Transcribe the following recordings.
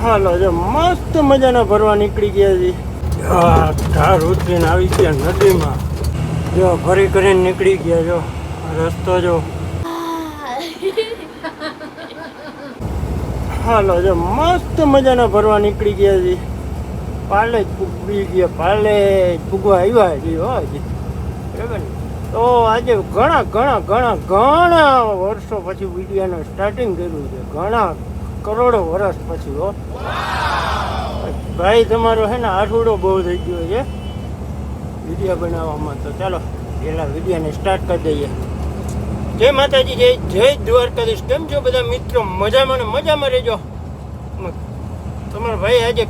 હાલો જો મસ્ત મજાના ભરવા નીકળી ગયા છે. ઢાર ઉતરીને આવી ગયા નદીમાં. જો ભરી કરીને નીકળી ગયા. જો રસ્તો જો. હાલો જો મસ્ત મજાના ભરવા નીકળી ગયા છે. પાલે જ પૂગી ગયા. પાલે પૂગવા આવ્યા છે હજી. બરાબર ને? તો આજે ઘણા વર્ષો પછી વિડીયોનું સ્ટાર્ટિંગ કર્યું છે. ઘણા કરોડો વર્ષ પછી હો ભાઈ. તમારો હે ને આઠુડો બહુ થઈ ગયો છે વિડીયો બનાવવામાં. તો ચાલો પહેલાં વિડીયોને સ્ટાર્ટ કરી દઈએ. જય માતાજી, જય દ્વારકાધીશ. કેમ છો બધા મિત્રો? મજામાં ને મજામાં રહેજો. તમારો ભાઈ આજે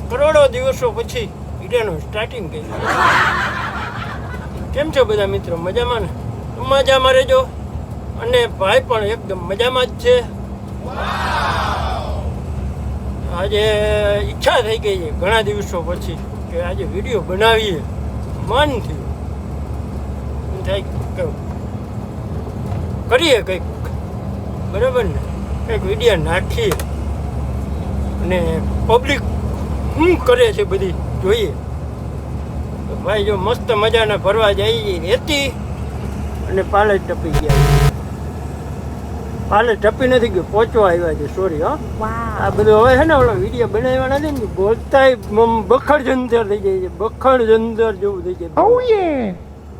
કરોડો દિવસો પછી વિડીયોનું સ્ટાર્ટિંગ કર્યું. કેમ છો બધા મિત્રો? મજામાં ને મજામાં રહેજો. અને ભાઈ પણ એકદમ મજામાં જ છે. આજે ઈચ્છા થઈ ગઈ છે ઘણા દિવસો પછી કે આજે વિડીયો બનાવીએ. મન થયું થાય કરીએ કંઈક. બરાબર ને? કંઈક વિડીયો નાખીએ અને પબ્લિક શું કરે છે બધી જોઈએ. તો ભાઈ જો મસ્ત મજાના ફરવા જઈએ રેતી અને પાલે ટપી ગયા. પાલે ટપી નથી ગયો, પહોંચવા આવ્યા છે. સોરી હો. આ બધું હવે છે ને ઓલો વિડીયો બનાવવા નથી ને બોલતા બખડ જંતર થઈ જાય છે. બખડ જંતર જેવું થઈ જાય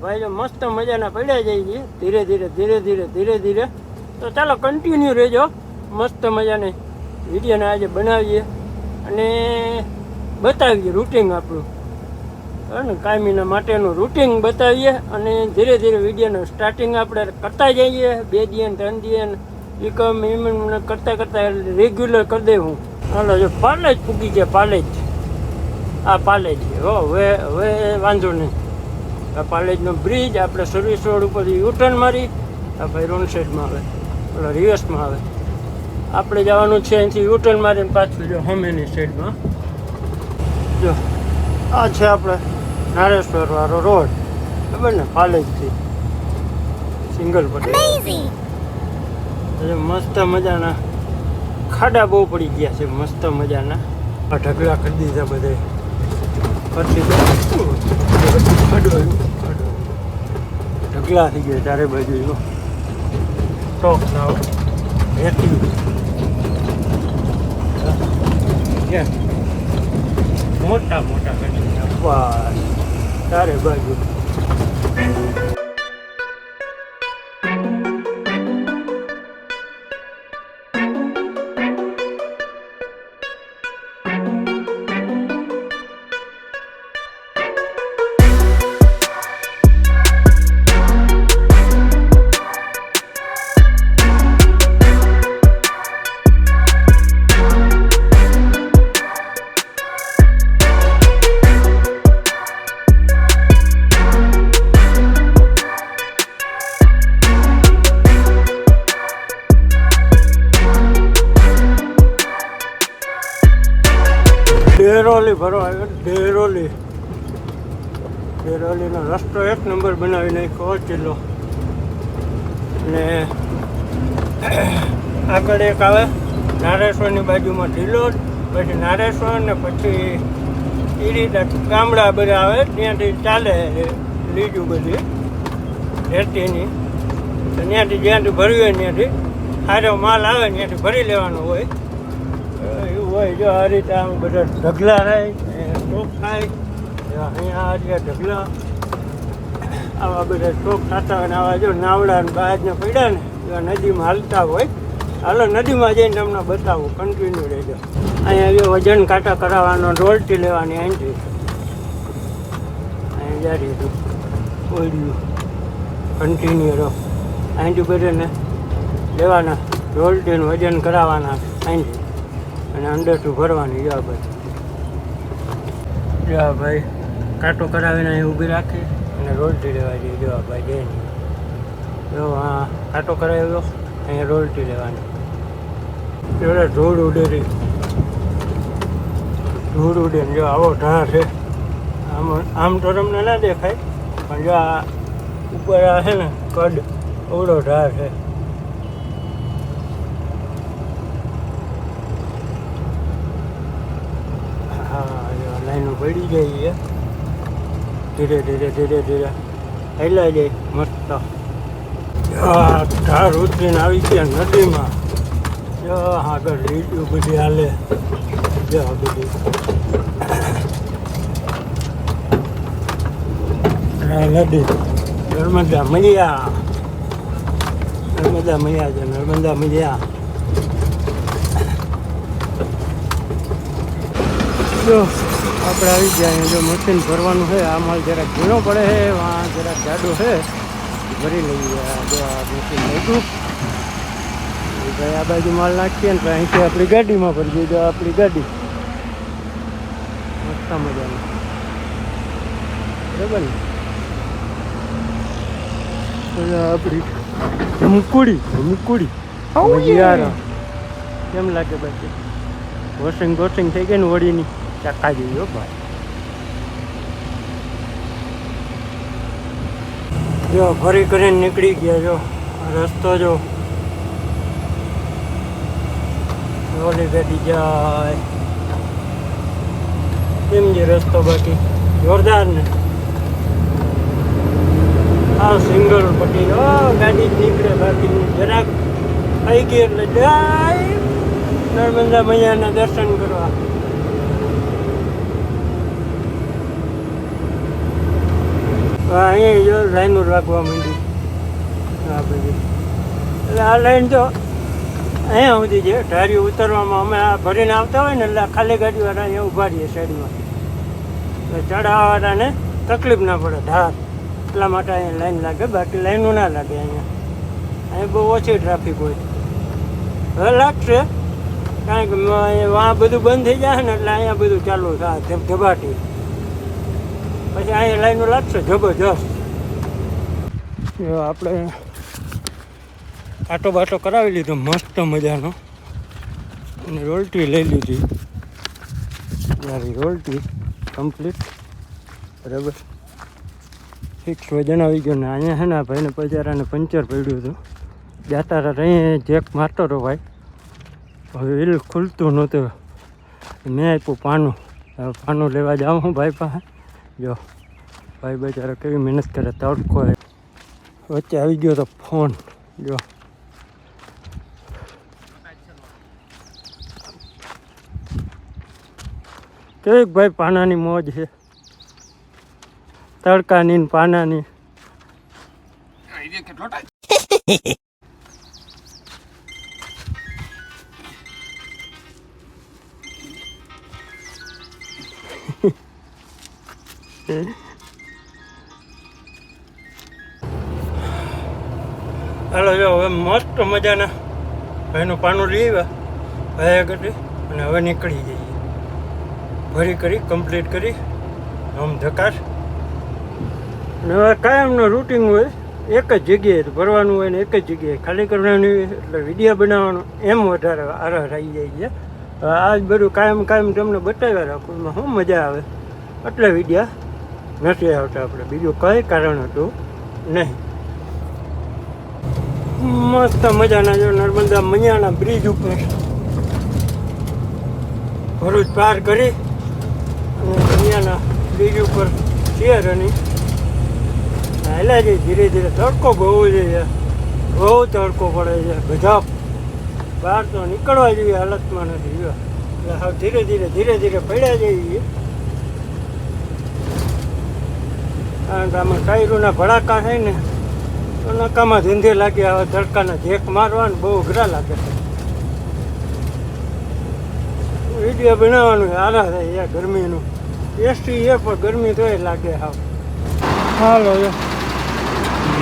ભાઈ. જો મસ્ત મજાના પડ્યા જાય છે ધીરે ધીરે. તો ચાલો કન્ટિન્યુ રહેજો. મસ્ત મજાને વિડીયોને આજે બનાવીએ અને બતાવીએ રૂટિંગ આપણું. ને કાયમીના માટેનું રૂટિંગ બતાવીએ અને ધીરે વિડીયોનું સ્ટાર્ટિંગ આપણે કરતા જઈએ. 2 દિવસ 3 દિવસ એ કામ એમ કરતાં રેગ્યુલર કરી દે હું. હાલો જો પાલે જ પૂગી ગયા. પાલે જ આ પાલે જ હો. હવે વાંધો નહીં. આ પાલેજનો બ્રિજ આપણે સર્વિસ રોડ ઉપરથી યુટર્ન મારી આ ભાઈ રોંગ સાઈડમાં આવે, ઓલા રિવર્સમાં આવે. આપણે જવાનું છે અહીંથી યુટર્ન મારીને પાછું જો સામેની સાઈડમાં. જો આ છે આપણે નારેશ્વર વાળો રોડ. ખબર ને? પાલેજથી સિંગલ પટેલ. મસ્ત મજાના ખાડા બહુ પડી ગયા છે. મસ્ત મજાના આ ઢગલા કરી દીધા બધે. પછી ઢગલા થઈ ગયા ચારે બાજુ. ટોક સાવ રેતી મોટા કરી દીધા ચારે બાજુ. ડેરોલી ભરવા આવ્યો. ડેરોલીનો રસ્તો 1 નંબર બનાવી નાખ્યો કિલ્લો. અને આગળ એક આવે નારેશ્વરની બાજુમાં ઢીલોડ, પછી નારેશ્વર ને પછી એ રીતે ગામડા બધા આવે. ત્યાંથી ચાલે લીજું બધી રેતીની. તો ત્યાંથી જ્યાંથી ભરવી હોય ત્યાંથી સારો માલ આવે ત્યાંથી ભરી લેવાનો હોય. એવું હોય. જો આ રીતે આમ બધા ઢગલા થાય, સ્ટોક થાય. અહીંયા આ રીતે ઢગલા આવા બધા સ્ટોક થતા હોય ને આવા જો નાવડા ને બહારના પડ્યા ને એવા નદીમાં હાલતા હોય. હાલો નદીમાં જઈને તમને બતાવું. કન્ટિન્યુ રહેજો. અહીંયા જો વજન કાંટા કરાવવાનો, રોલટી લેવાની. અહીંથી અહીંયા જારી હતું ઓળ્યું કન્ટિન્યુ રહો. અહીંથી બધાને લેવાના રોલટીનું વજન કરાવવાના અહીંથી અને અંદરથી ભરવાની. જો ભાઈ કાંટો કરાવીને અહીં ઊભી રાખી અને રોલટી લેવા જઈએ. જો ભાઈ જઈને જો હા કાંટો કરાવ્યો અહીંયા રોલટી લેવાની. જોડે ધૂળ ઉડે ને જો આવો ઢાળ છે. આમ તો તમને ના દેખાય પણ જો આ ઉપર આ છે ને કડ અવડો ઢાળ છે. પડી જાય ધીરે ધીરે ધીરે ધીરે હેલા જાય મસ્ત. ધાર ઉતરીને આવી ગયા નદીમાં. આગળ લીટીઓ બધી હાલે બધી નદી નર્મદા મૈયા નર્મદા મૈયા છે નર્મદા મૈયા. જો આપણે આવી ગયા જો મશીન ભરવાનું છે. આ માલ જરાક ઝીણો પડે છે વાં જરાક જાડો છે ભરી લઈએ. જો આ મશીન લીધું ભાઈ આ બાજુ માલ નાખીએ ને અહીંથી આપણી ગાડીમાં ભરી દઈએ. જો આપણી ગાડી મસ્ત મજાની બરાબર ને. આપણી મુકુડી યાર કેમ લાગે બાકી વોશિંગ થઈ ગઈ ને વળીની ચાકા જેવી. ભાઈ જો ફરી કરીને નીકળી ગયા. જો રસ્તો જો ઓલી ગાડી જાય કેમ જે રસ્તો બાકી જોરદાર ને. આ સિંગલ પટ્ટી ગાડી જ નીકળે બાકી જરાક આવી ગઈ એટલે જાય નર્મદા મૈયાના દર્શન કરવા. અહીંયા જો લાઈનો રાખવા માંડી આ બધી. એટલે આ લાઈન તો અહીંયા સુધી છે. ઢારીઓ ઉતરવામાં અમે આ ભરીને આવતા હોય ને એટલે ખાલી ગાડીવાળા અહીંયા ઊભા રહીએ સાઈડમાં. ચડાવવાવાળાને તકલીફ ના પડે ઢાર એટલા માટે અહીંયા લાઈન લાગે. બાકી લાઈનો ના લાગે અહીંયા બહુ ઓછી ટ્રાફિક હોય. હવે લાગશે કારણ કે વાં બધું બંધ થઈ જાય ને એટલે અહીંયા બધું ચાલુ થાય ધબાટી. પછી અહીંયા લાઈનો લાગશે જબરજસ્ત. આપણે આટો બાટો કરાવી લીધો મસ્ત મજાનો અને રોલટી લઈ લીધી. મારી રોલટી કમ્પ્લીટ બરાબર ફિક્સ વજન આવી ગયો. ને અહીંયા છે ને ભાઈને પજારાને પંચર પડ્યું હતું. જાતા અહીંયા જેક મારતો હતો ભાઈ. હવે વ્હીલ ખુલતું નહોતું. મેં આપ્યું પાનું. હવે પાનું લેવા જાઉં હું ભાઈ પાસે. જો ભાઈ બચારો કેવી મહેનત કરે. તડકો વચ્ચે આવી ગયો તો ફોન. જો કેવીક ભાઈ પાનાની મોજ છે. તડકાની ને પાનાની. હાલો જો હવે મસ્ત મજાના ભાઈનું પાનું લઈ આવ્યા ભાઈ આગળ અને હવે નીકળી જઈએ. ભરી કરી કમ્પ્લીટ કરી આમ ધકાર. અને હવે કાયમનું રૂટિંગ હોય એક જ જગ્યાએ ભરવાનું હોય ને એક જ જગ્યાએ ખાલી કરવાની હોય એટલે વિડીયો બનાવવાનો એમ વધારે આરસ આવી જાય છે. આ જ બધું કાયમ તમને બતાવ્યા રાખું એમાં શું મજા આવે એટલે વિડીયા નથી આવતા આપણે. બીજું કંઈ કારણ હતું નહીં. મસ્ત મજાના જો નર્મદા મૈયાના બ્રિજ ઉપર ભરૂચ પાર કરી અને મૈયાના બ્રિજ ઉપર ચેર અને હાલ્યા જઈએ ધીરે ધીરે. તડકો બહુ છે બહુ તડકો પડે છે ગજબ. બહાર તો નીકળવા જેવી હાલતમાં નથી. એટલે હવે ધીરે ધીરે પડ્યા જઈએ. કારણ કે આમાં ટાયરોના ભડાકા થાય ને તો નકામાં ધંધે લાગે. હવે તડકાના જેક મારવાનું બહુ અઘરા લાગે. વિડીયો બનાવવાનું આરા થાય યાર ગરમીનું. એસટી એ પણ ગરમી તો એ લાગે. હાલો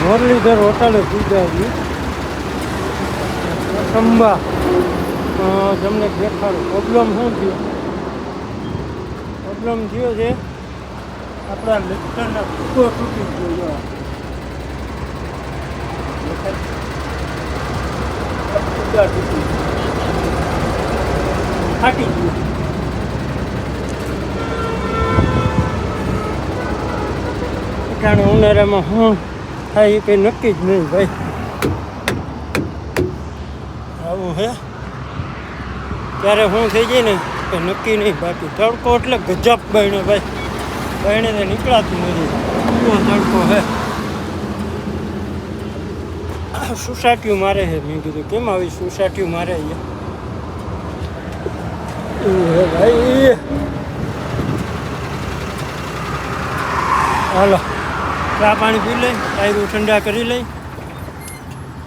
મુરલીધર હોટલે પૂજા ખંભા તમને દેખાડું. પ્રોબ્લેમ શું થયો? પ્રોબ્લેમ થયો છે આપણા લેક્ચરના ફૂટો તૂટી ગયો. ફાટી ગયું. કારણ ઉનાળામાં શું થાય એ કંઈ નક્કી જ નહીં ભાઈ. આવું હે ત્યારે શું થઈ જાય ને કે નક્કી નહીં. બાકી તડકો એટલે ગજબ બહેણે ભાઈ, બહેણે તો નીકળાતું નથી. એવો તડકો હે. સોસાયટીઓ મારે છે. મેં કીધું કેમ આવી સોસાયટીઓ મારે અહીંયા એવું હે ભાઈ. હાલો ચા પાણી પી લઈ, ટાયરું ઠંડા કરી લઈ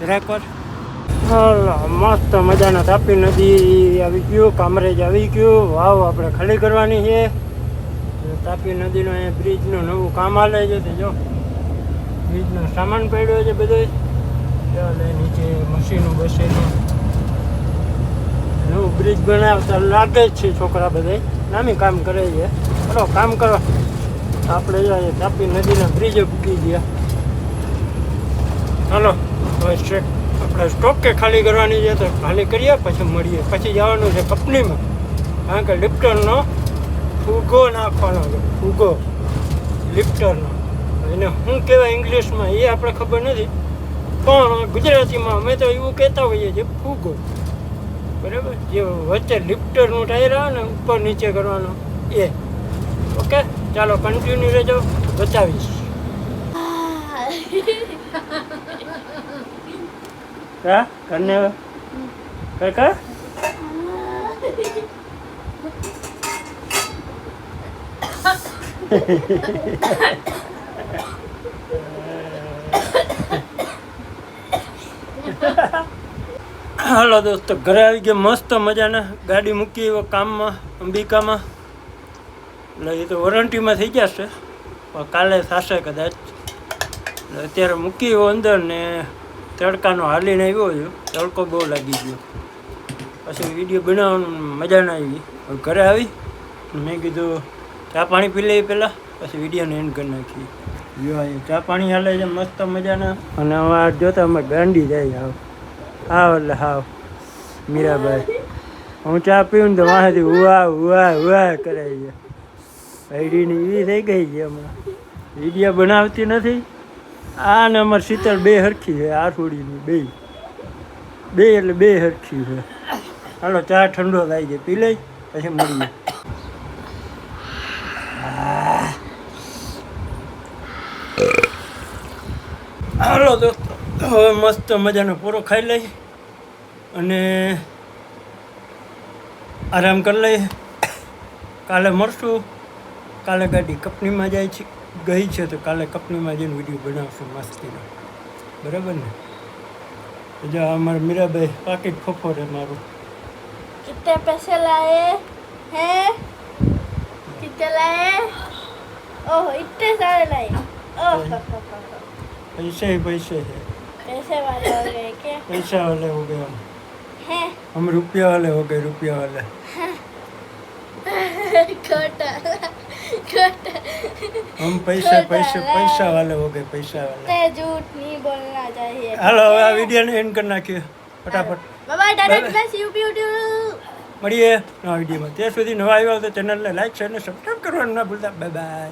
જરાક વાર. હાલો મસ્ત મજાના તાપી નદી આવી ગયું, કામરેજ આવી ગયું. વાવ આપણે ખાલી કરવાની છે. તાપી નદીનો અહીંયા બ્રિજનું નવું કામ હાલે છે. તે જો બ્રિજનો સામાન પડ્યો છે બધો. ચાલે નીચે મશીનો બસીનું નવું બ્રિજ બનાવતા લાગે જ છે. છોકરા બધા નામી કામ કરે છે. ચલો કામ કરો. આપણે જો તાપી નદીના બ્રિજે પૂકી ગયા. હાલો હવે આપણે સ્ટોક કે ખાલી કરવાની છે તો ખાલી કરીએ, પછી મળીએ. પછી જવાનું છે કંપનીમાં, કારણ કે લિફ્ટરનો ફૂગો નાખવાનો છે. ફૂગો લિફ્ટરનો, એને શું કહેવાય ઇંગ્લિશમાં એ આપણે ખબર નથી, પણ ગુજરાતીમાં અમે તો એવું કહેતા હોઈએ છીએ ફૂગો. બરાબર, જે વચ્ચે લિફ્ટરનું ટાયર આવે ને ઉપર નીચે કરવાનો એ. ઓકે ચાલો કન્ટિન્યુ રહેજો, બતાવીશ. કા કરને કાકા હાલો દોસ્તો, ઘરે આવી ગયા મસ્ત મજાના. ગાડી મૂકી એવો કામમાં અંબિકામાં. એટલે એ તો વોરંટીમાં થઈ જશે, પણ કાલે થશે કદાચ. એટલે અત્યારે મૂકી એવો અંદર ને તડકાનો હાલીને આવ્યો છું. તડકો બહુ લાગી ગયો. પછી વિડીયો બનાવવાનું મજા ના આવી. ઘરે આવી મેં કીધું ચા પાણી પી લઈએ પહેલાં, પછી વિડીયોને એન્ડ કરી નાખીએ. જો અહીં ચા પાણી હાલે છે મસ્ત મજાના. અને હવે આ જોતા અમે ગાંડી જાય. હાવ એટલે હાવ મીરાભાઈ. હું ચા પીવું ને તો વાંથી ઉવા ઉવા ઉવા કરાય છે. આઈડીની એવી થઈ ગઈ છે હમણાં. વિડીયો બનાવતી નથી. આ ને અમારે શીતળ બે હરખી છે. આઠોડીની બે એટલે બે હરખી છે. હાલો ચા ઠંડો થાય છે, પી લઈ પછી મળીએ. હાલો દોસ્તો, હવે મસ્ત મજાનો પૂરો ખાઈ લઈ અને આરામ કરી લઈએ. કાલે મળશું. કાલે ગાડી કંપનીમાં જાય છે, ગઈ છે, તો કાલે કંપનીમાં જઈને વિડીયો બનાવશું મસ્તીનો. બરાબર ને? જો અમારે મીરાભાઈ પાકીટ ફોફો રે મારું. कितने पैसे लाए हैं? कितने लाए? ओह इतने सारे लाए। ओह पैसे ही पैसे है. पैसे वाले हो गए क्या? पैसा वाले हो गए हैं? हम रुपया वाले हो गए. रुपया वाले खोटा हम पैसा वाले हो गए. पैसा वाले. ते झूठ नहीं बोलना चाहिए. હાલો હવે આ વિડીયોને એન્ડ કરી નાખીએ ફટાફટ. Bye bye Tata plus YouTube મળીએ નવા વિડીયોમાં. ત્યાં સુધી નવા આવ્યા તો ચેનલને લાઈક શેર અને સબસ્ક્રાઈબ કરવાનું ના ભૂલતા. Bye bye.